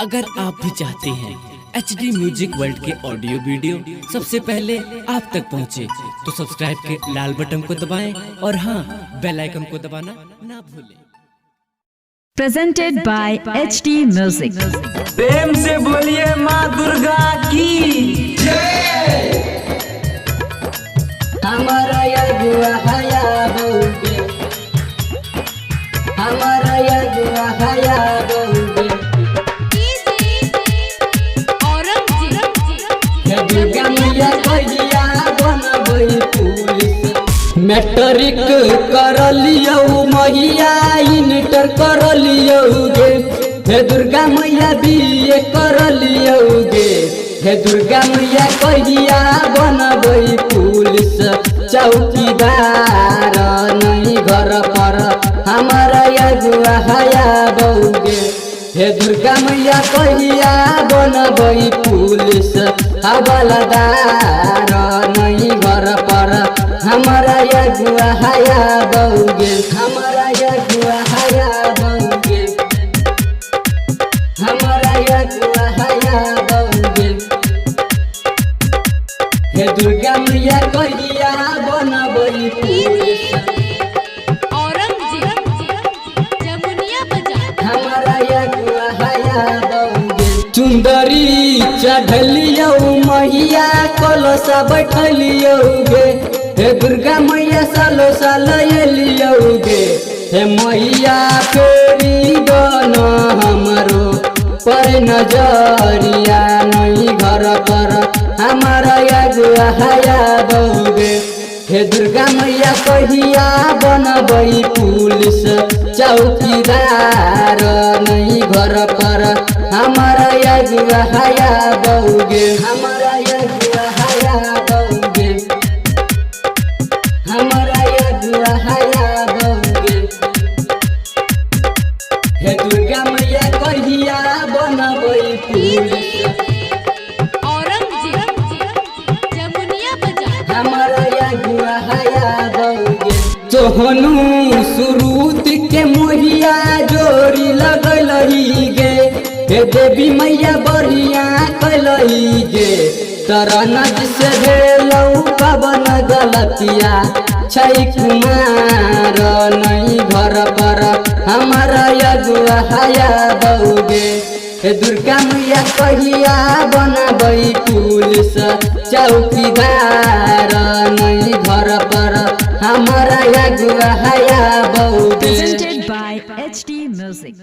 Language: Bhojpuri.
अगर आप भी चाहते हैं HD म्यूजिक वर्ल्ड के ऑडियो वीडियो सबसे पहले आप तक पहुंचे, तो सब्सक्राइब के लाल बटन को दबाएं और हाँ, बेल आइकन को दबाना ना भूलें। Presented by HD Music। प्रेम से बोलिए माँ दुर्गा की जय। हमारा यजुआ हया बोगे, हमारा यजुआ हया बोगे। दुर्गा मैया कहिया बनबै पुलिस। मैट्रिक कर लियो मैया, इंटर कर लियो गे। हे दुर्गा मैया BA कर लियो गे। हे दुर्गा मैया कहिया बनबै पुलिस चौकीदार, नहीं घर पर हमारा यजुआ हया बोगे। हे दुर्गा मैया कहिया बनबै पुलिस हवलदार, नहीं घर पर हमारा यजुआ हया बोगे। हमारा यजुआ हया बोगे, हमारा यजुआ हया बोगे। हे दुर्गा मैया कहिया बनबै पुलिस चुंदरी चढ़लियो मैया, कलशा बैठलियो गे। हे दुर्गा मैया सालो साल एलियो गे। हे मैया फेरी गन हमरो पर नजरिया, नहीं घर पर हमारा यजुआ हया बोगे। हे दुर्गा मैया कहिया बनबै पुलिस चौकीदार, नहीं घर पर हमारा यजुआ हया बोगे। हमारा यजुआ हया बोगे, हमारा यजुआ हया बोगे। हे दुर्गा मैया कहिया बनबै पुलिस हमारा यजुआ हया बोगे। सोहनू सुरूत के मोहिया जोड़ी लगलही गे। हे देवी मैया बढ़िया कलही गे। तोरा नज से भेलौ कवन गलतिया छै कुमार, नहीं घर पर हमारा यजुआ हया बोगे। हे दुर्गा मैया कहिया बनबै पुलिस चौकीदार, नहीं घर पर हमारा यजुआ हया बोगे। Presented by HD Music।